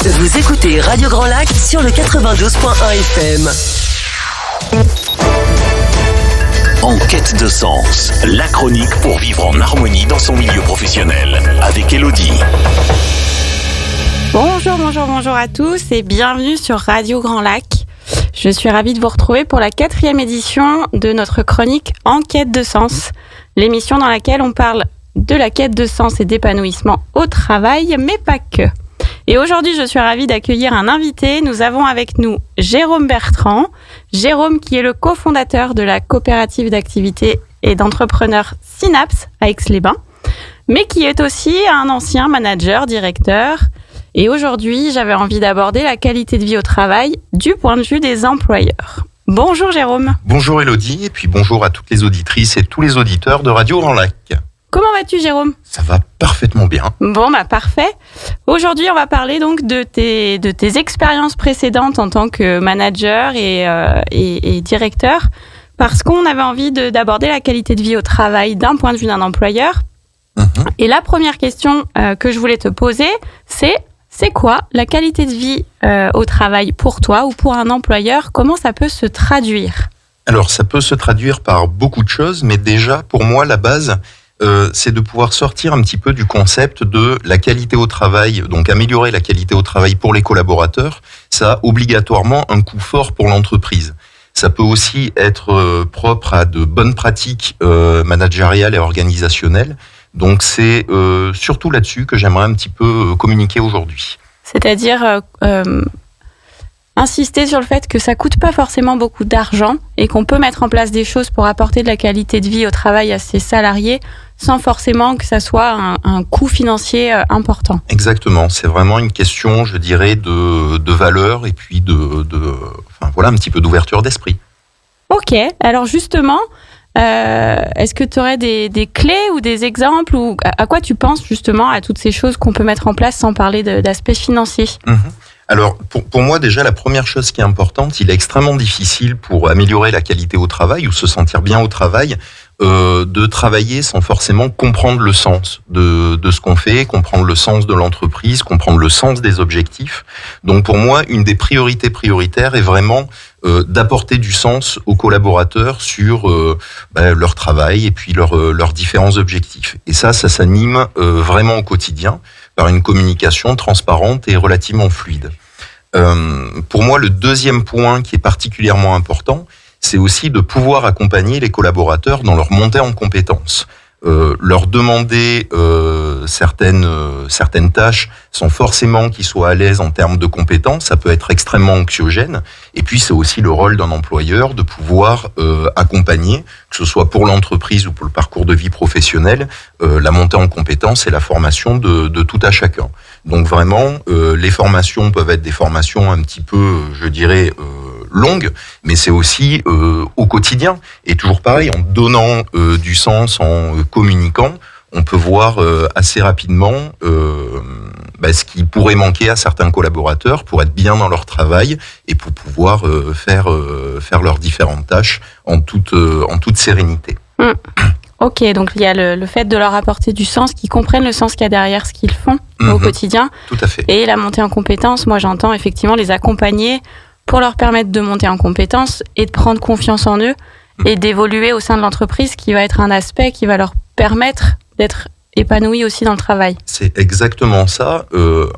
Vous écoutez Radio Grand Lac sur le 92.1 FM. En quête de sens, la chronique pour vivre en harmonie dans son milieu professionnel, avec Elodie. Bonjour à tous et bienvenue sur Radio Grand Lac. Je suis ravie de vous retrouver pour la 4e édition de notre chronique En quête de sens, l'émission dans laquelle on parle de la quête de sens et d'épanouissement au travail, mais pas que. Et aujourd'hui, je suis ravie d'accueillir un invité. Nous avons avec nous Jérôme Bertrand. Jérôme qui est le cofondateur de la coopérative d'activité et d'entrepreneurs Synapse à Aix-les-Bains, mais qui est aussi un ancien manager, directeur. Et aujourd'hui, j'avais envie d'aborder la qualité de vie au travail du point de vue des employeurs. Bonjour Jérôme. Bonjour Elodie, et puis bonjour à toutes les auditrices et tous les auditeurs de Radio Grand Lac. Comment vas-tu Jérôme ? Ça va parfaitement bien. Bon, parfait. Aujourd'hui, on va parler donc de tes expériences précédentes en tant que manager et directeur, parce qu'on avait envie d'aborder la qualité de vie au travail d'un point de vue d'un employeur. Et la première question que je voulais te poser, c'est quoi la qualité de vie au travail pour toi ou pour un employeur ? Comment ça peut se traduire ? Alors, ça peut se traduire par beaucoup de choses, mais déjà, pour moi, la base, c'est de pouvoir sortir un petit peu du concept de la qualité au travail, donc améliorer la qualité au travail pour les collaborateurs. Ça a obligatoirement un coût fort pour l'entreprise. Ça peut aussi être propre à de bonnes pratiques managériales et organisationnelles. Donc c'est surtout là-dessus que j'aimerais un petit peu communiquer aujourd'hui. C'est-à-dire insister sur le fait que ça coûte pas forcément beaucoup d'argent et qu'on peut mettre en place des choses pour apporter de la qualité de vie au travail à ses salariés sans forcément que ça soit un coût financier important. Exactement, c'est vraiment une question, je dirais, de valeur et puis voilà, un petit peu d'ouverture d'esprit. Ok, alors justement, est-ce que tu aurais des clés ou des exemples ou à quoi tu penses justement à toutes ces choses qu'on peut mettre en place sans parler d'aspect financier ? Alors, pour moi, déjà, la première chose qui est importante, il est extrêmement difficile pour améliorer la qualité au travail ou se sentir bien au travail, de travailler sans forcément comprendre le sens de ce qu'on fait, comprendre le sens de l'entreprise, comprendre le sens des objectifs. Donc, pour moi, une des prioritaires est vraiment d'apporter du sens aux collaborateurs sur leur travail et puis leurs différents objectifs. Et ça s'anime vraiment au quotidien par une communication transparente et relativement fluide. Pour moi, le deuxième point qui est particulièrement important, c'est aussi de pouvoir accompagner les collaborateurs dans leur montée en compétences. Leur demander certaines tâches sans forcément qu'ils soient à l'aise en termes de compétences, ça peut être extrêmement anxiogène. Et puis c'est aussi le rôle d'un employeur de pouvoir accompagner, que ce soit pour l'entreprise ou pour le parcours de vie professionnelle, la montée en compétences et la formation de tout à chacun. Donc vraiment, les formations peuvent être des formations un petit peu, je dirais, longues, mais c'est aussi au quotidien. Et toujours pareil, en donnant du sens, en communiquant, on peut voir assez rapidement ce qui pourrait manquer à certains collaborateurs pour être bien dans leur travail et pour pouvoir faire leurs différentes tâches en toute sérénité. Ok, donc il y a le fait de leur apporter du sens, qu'ils comprennent le sens qu'il y a derrière ce qu'ils font au quotidien. Tout à fait. Et la montée en compétences, moi j'entends effectivement les accompagner pour leur permettre de monter en compétences et de prendre confiance en eux et d'évoluer au sein de l'entreprise, qui va être un aspect qui va leur permettre d'être épanouis aussi dans le travail. C'est exactement ça.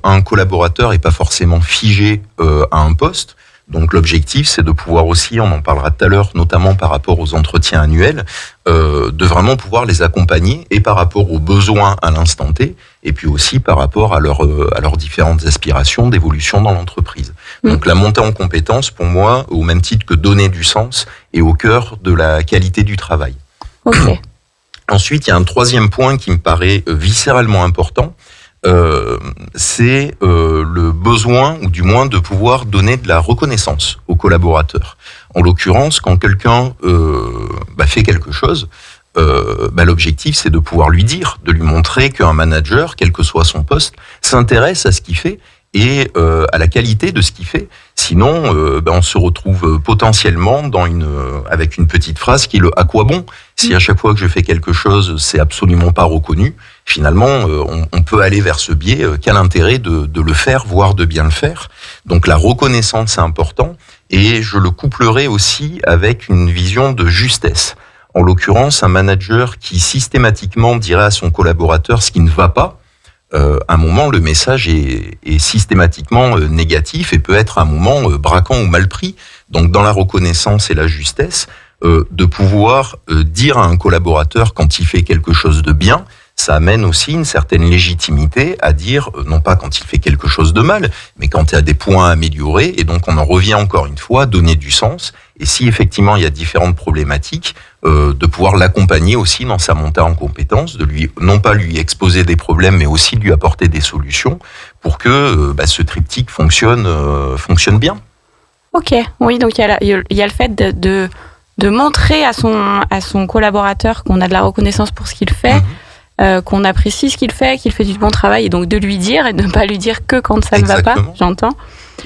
Un collaborateur n'est pas forcément figé à un poste. Donc l'objectif, c'est de pouvoir aussi, on en parlera tout à l'heure, notamment par rapport aux entretiens annuels, de vraiment pouvoir les accompagner et par rapport aux besoins à l'instant T, et puis aussi par rapport à leurs différentes aspirations d'évolution dans l'entreprise. Donc la montée en compétences, pour moi, au même titre que donner du sens, est au cœur de la qualité du travail. Okay. Ensuite, il y a un troisième point qui me paraît viscéralement important, c'est le besoin, ou du moins de pouvoir donner de la reconnaissance aux collaborateurs. En l'occurrence, quand quelqu'un fait quelque chose, l'objectif, c'est de pouvoir lui dire, de lui montrer qu'un manager, quel que soit son poste, s'intéresse à ce qu'il fait et à la qualité de ce qu'il fait. Sinon, on se retrouve potentiellement avec une petite phrase qui est le « à quoi bon ?» Si à chaque fois que je fais quelque chose, c'est absolument pas reconnu, finalement, on peut aller vers ce biais. Quel intérêt de le faire, voire de bien le faire? Donc la reconnaissance, c'est important. Et je le couplerai aussi avec une vision de justesse. En l'occurrence, un manager qui systématiquement dirait à son collaborateur ce qui ne va pas, à un moment, le message est systématiquement négatif et peut être à un moment braquant ou mal pris. Donc dans la reconnaissance et la justesse, de pouvoir dire à un collaborateur quand il fait quelque chose de bien, ça amène aussi une certaine légitimité à dire, non pas quand il fait quelque chose de mal, mais quand il y a des points à améliorer. Et donc on en revient encore une fois, donner du sens. Et si effectivement il y a différentes problématiques, de pouvoir l'accompagner aussi dans sa montée en compétences, de lui, non pas lui exposer des problèmes, mais aussi lui apporter des solutions pour que ce triptyque fonctionne bien. Ok, oui, donc il y a le fait de montrer à son collaborateur qu'on a de la reconnaissance pour ce qu'il fait, qu'on apprécie ce qu'il fait du bon travail, et donc de lui dire et de ne pas lui dire que quand ça ne va pas, j'entends.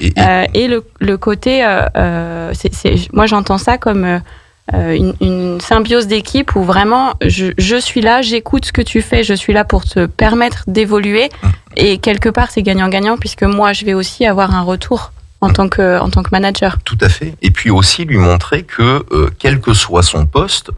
Et le côté, moi j'entends ça comme une symbiose d'équipe où vraiment je suis là, j'écoute ce que tu fais, je suis là pour te permettre d'évoluer, et quelque part c'est gagnant-gagnant puisque moi je vais aussi avoir un retour en tant que manager. Tout à fait. Et puis aussi lui montrer que quel que soit son poste,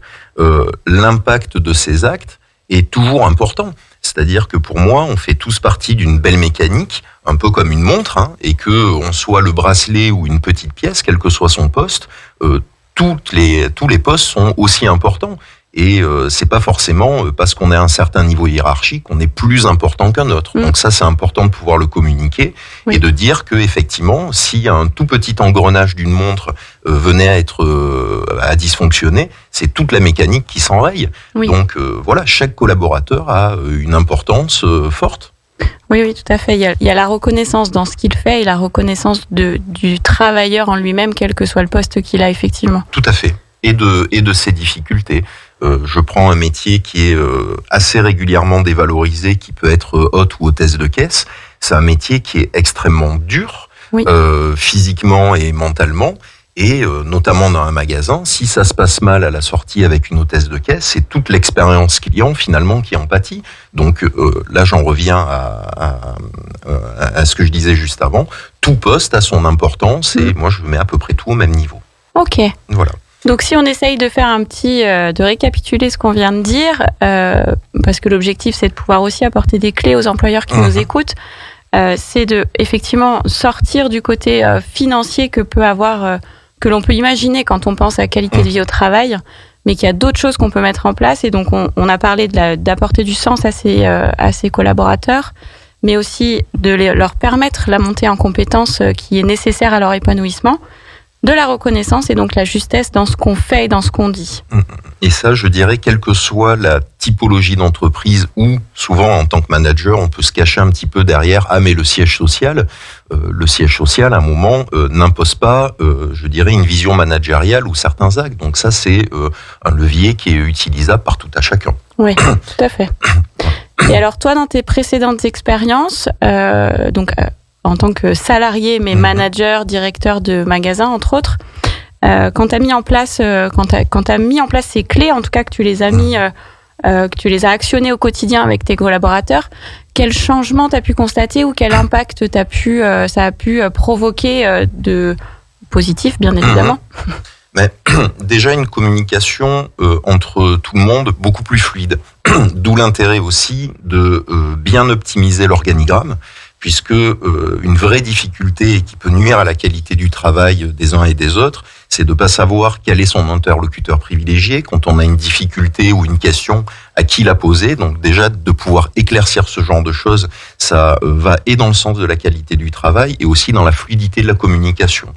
l'impact de ses actes est toujours important. C'est-à-dire que pour moi, on fait tous partie d'une belle mécanique, un peu comme une montre, et que on soit le bracelet ou une petite pièce, quel que soit son poste, tous les postes sont aussi importants. Et c'est pas forcément parce qu'on est à un certain niveau hiérarchique qu'on est plus important qu'un autre. Donc ça, c'est important de pouvoir le communiquer et de dire que effectivement, si un tout petit engrenage d'une montre venait à dysfonctionner, c'est toute la mécanique qui s'enraye. Donc voilà, chaque collaborateur a une importance forte. Oui, tout à fait. Il y a la reconnaissance dans ce qu'il fait et la reconnaissance du travailleur en lui-même, quel que soit le poste qu'il a, effectivement. Tout à fait. Et de ses difficultés. Je prends un métier qui est assez régulièrement dévalorisé, qui peut être hôte ou hôtesse de caisse. C'est un métier qui est extrêmement dur, physiquement et mentalement. Et notamment dans un magasin, si ça se passe mal à la sortie avec une hôtesse de caisse, c'est toute l'expérience client finalement qui en pâtit. Donc là, j'en reviens à ce que je disais juste avant. Tout poste a son importance et moi, je mets à peu près tout au même niveau. Ok. Voilà. Donc si on essaye de faire de récapituler ce qu'on vient de dire, parce que l'objectif c'est de pouvoir aussi apporter des clés aux employeurs qui nous écoutent, c'est de effectivement sortir du côté financier que l'on peut imaginer quand on pense à qualité de vie au travail, mais qu'il y a d'autres choses qu'on peut mettre en place. Et donc on a parlé d'apporter du sens à ses collaborateurs, mais aussi de leur permettre la montée en compétences qui est nécessaire à leur épanouissement. De la reconnaissance et donc la justesse dans ce qu'on fait et dans ce qu'on dit. Et ça, je dirais, quelle que soit la typologie d'entreprise ou souvent en tant que manager, on peut se cacher un petit peu derrière, mais le siège social. Le siège social, à un moment, n'impose pas, je dirais, une vision managériale ou certains actes. Donc ça, c'est un levier qui est utilisable par tout à chacun. Oui, tout à fait. Et alors toi, dans tes précédentes expériences, en tant que salarié, mais manager, directeur de magasin, entre autres, quand tu as mis en place, ces clés, en tout cas que tu les as que tu les as actionnées au quotidien avec tes collaborateurs, quel changement tu as pu constater ou quel impact ça a pu provoquer de positif, bien évidemment? Mais déjà une communication entre tout le monde beaucoup plus fluide. D'où l'intérêt aussi de bien optimiser l'organigramme, puisque une vraie difficulté qui peut nuire à la qualité du travail des uns et des autres, c'est de ne pas savoir quel est son interlocuteur privilégié quand on a une difficulté ou une question à qui la poser. Donc déjà, de pouvoir éclaircir ce genre de choses, ça va et dans le sens de la qualité du travail et aussi dans la fluidité de la communication.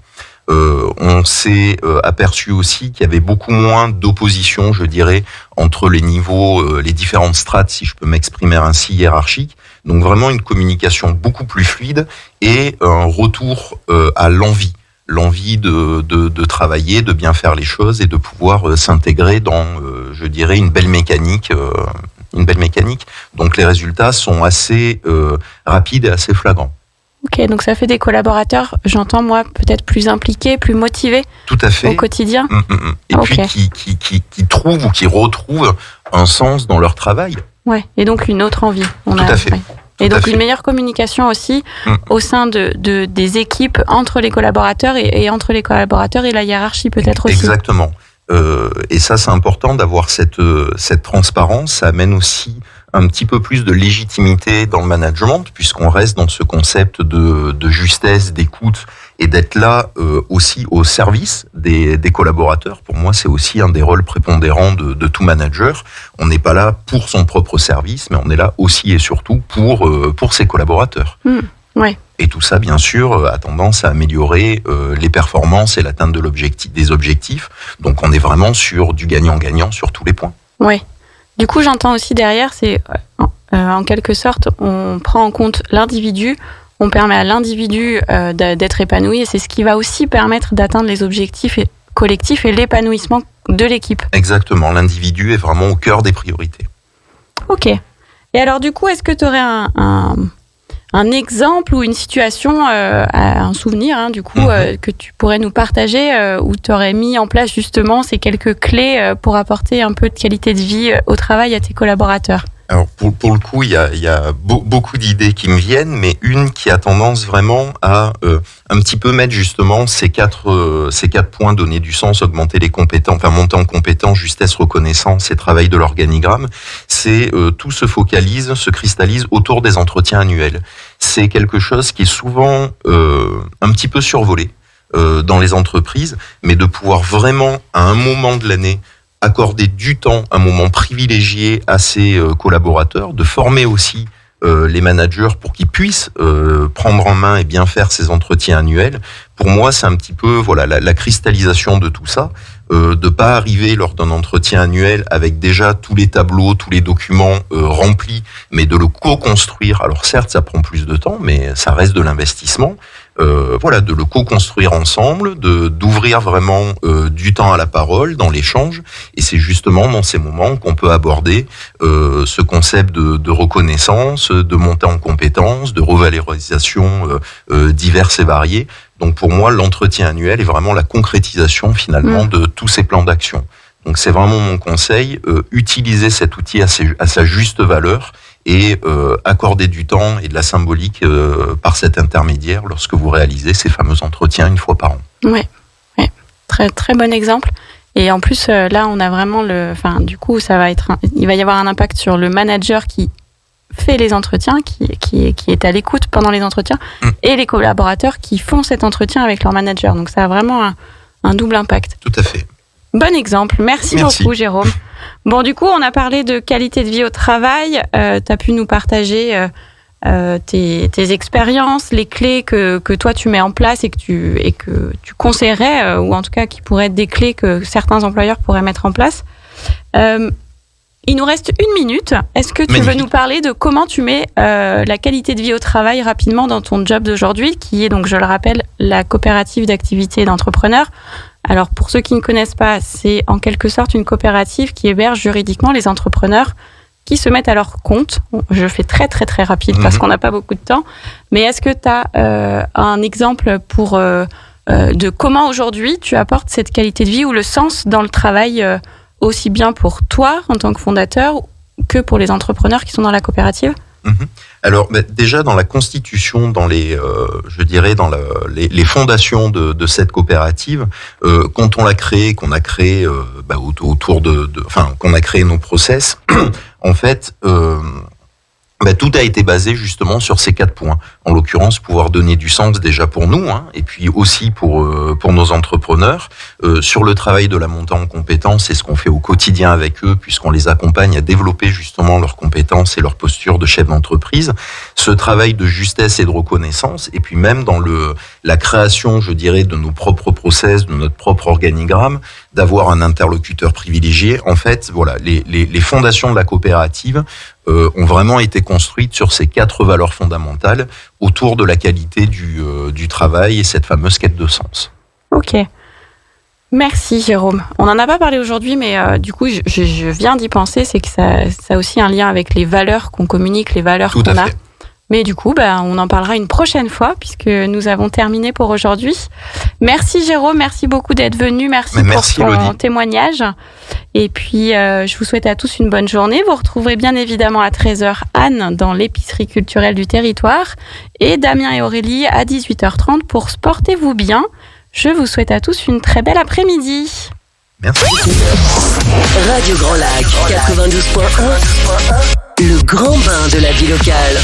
On s'est aperçu aussi qu'il y avait beaucoup moins d'opposition, je dirais, entre les niveaux, les différentes strates, si je peux m'exprimer ainsi, hiérarchiques. Donc vraiment une communication beaucoup plus fluide et un retour à l'envie de travailler, de bien faire les choses et de pouvoir s'intégrer dans, je dirais, une belle mécanique. Donc les résultats sont assez rapides et assez flagrants. Ok, donc ça fait des collaborateurs, j'entends moi, peut-être plus impliqués, plus motivés. Tout à fait. Au quotidien. Et puis qui trouvent ou qui retrouvent un sens dans leur travail. Ouais. Et donc une autre envie. Tout à fait. Ouais. Et donc une meilleure communication aussi au sein des équipes entre les collaborateurs et entre les collaborateurs et la hiérarchie peut-être aussi. Exactement. Et ça, c'est important d'avoir cette transparence. Ça amène aussi un petit peu plus de légitimité dans le management, puisqu'on reste dans ce concept de justesse, d'écoute, et d'être là aussi au service des collaborateurs. Pour moi, c'est aussi un des rôles prépondérants de tout manager. On n'est pas là pour son propre service, mais on est là aussi et surtout pour ses collaborateurs. Ouais. Et tout ça, bien sûr, a tendance à améliorer les performances et l'atteinte des objectifs. Donc, on est vraiment sur du gagnant-gagnant sur tous les points. Oui. Du coup, j'entends aussi derrière, c'est en quelque sorte, on prend en compte l'individu, on permet à l'individu d'être épanoui et c'est ce qui va aussi permettre d'atteindre les objectifs collectifs et l'épanouissement de l'équipe. Exactement. L'individu est vraiment au cœur des priorités. Ok. Et alors, du coup, est-ce que tu aurais un exemple ou une situation, un souvenir, du coup, que tu pourrais nous partager, où tu aurais mis en place justement ces quelques clés pour apporter un peu de qualité de vie au travail à tes collaborateurs? Alors pour le coup, il y a beaucoup d'idées qui me viennent, mais une qui a tendance vraiment à un petit peu mettre justement ces quatre points, donner du sens, augmenter les compétences, enfin monter en compétences, justesse, reconnaissance et travail de l'organigramme. C'est tout se cristallise autour des entretiens annuels. C'est quelque chose qui est souvent un petit peu survolé dans les entreprises, mais de pouvoir vraiment à un moment de l'année accorder du temps, un moment privilégié à ses collaborateurs, de former aussi les managers pour qu'ils puissent prendre en main et bien faire ces entretiens annuels. Pour moi, c'est un petit peu la cristallisation de tout ça, de pas arriver lors d'un entretien annuel avec déjà tous les tableaux, tous les documents remplis, mais de le co-construire. Alors certes, ça prend plus de temps, mais ça reste de l'investissement. De le co-construire ensemble, d'ouvrir vraiment du temps à la parole, dans l'échange, et c'est justement dans ces moments qu'on peut aborder ce concept de reconnaissance, de montée en compétences, de revalorisation diverses et variées. Donc pour moi, l'entretien annuel est vraiment la concrétisation finalement de tous ces plans d'action. Donc c'est vraiment mon conseil, utiliser cet outil à sa juste valeur, et accorder du temps et de la symbolique par cet intermédiaire lorsque vous réalisez ces fameux entretiens une fois par an. Oui. Très, très bon exemple. Et en plus, là, on a vraiment du coup, il va y avoir un impact sur le manager qui fait les entretiens, qui est à l'écoute pendant les entretiens, et les collaborateurs qui font cet entretien avec leur manager. Donc ça a vraiment un double impact. Tout à fait. Bon exemple. Merci beaucoup, Jérôme. Bon, du coup, on a parlé de qualité de vie au travail. Tu as pu nous partager tes expériences, les clés que toi tu mets en place et que tu conseillerais, ou en tout cas qui pourraient être des clés que certains employeurs pourraient mettre en place. Il nous reste 1 minute. Est-ce que tu veux nous parler de comment tu mets la qualité de vie au travail rapidement dans ton job d'aujourd'hui, qui est donc, je le rappelle, la coopérative d'activité d'entrepreneurs. Alors, pour ceux qui ne connaissent pas, c'est en quelque sorte une coopérative qui héberge juridiquement les entrepreneurs qui se mettent à leur compte. Je fais très, très, très rapide parce qu'on n'a pas beaucoup de temps. Mais est-ce que tu as un exemple de comment aujourd'hui tu apportes cette qualité de vie ou le sens dans le travail, aussi bien pour toi en tant que fondateur que pour les entrepreneurs qui sont dans la coopérative? Alors déjà dans la constitution, dans les fondations de cette coopérative, quand on l'a créée, qu'on a créé qu'on a créé nos process, en fait, tout a été basé justement sur ces 4 points. En l'occurrence, pouvoir donner du sens déjà pour nous, et puis aussi pour nos entrepreneurs, sur le travail de la montée en compétences, c'est ce qu'on fait au quotidien avec eux, puisqu'on les accompagne à développer justement leurs compétences et leur posture de chef d'entreprise. Ce travail de justesse et de reconnaissance, et puis même dans la création, je dirais, de nos propres process, de notre propre organigramme, d'avoir un interlocuteur privilégié. En fait, voilà, les fondations de la coopérative ont vraiment été construites sur ces 4 valeurs fondamentales autour de la qualité du travail et cette fameuse quête de sens. Ok. Merci Jérôme. On n'en a pas parlé aujourd'hui, mais du coup, je viens d'y penser, c'est que ça a aussi un lien avec les valeurs qu'on communique, les valeurs qu'on a. Mais du coup, on en parlera une prochaine fois puisque nous avons terminé pour aujourd'hui. Merci Jérôme, merci beaucoup d'être venu. Merci pour ton Elodie. témoignage. Et puis, je vous souhaite à tous une bonne journée. Vous retrouverez bien évidemment à 13h Anne dans l'épicerie culturelle du territoire et Damien et Aurélie à 18h30 pour Portez-vous bien. Je vous souhaite à tous une très belle après-midi. Merci. Radio Grand Lac 92.1, le grand bain de la vie locale.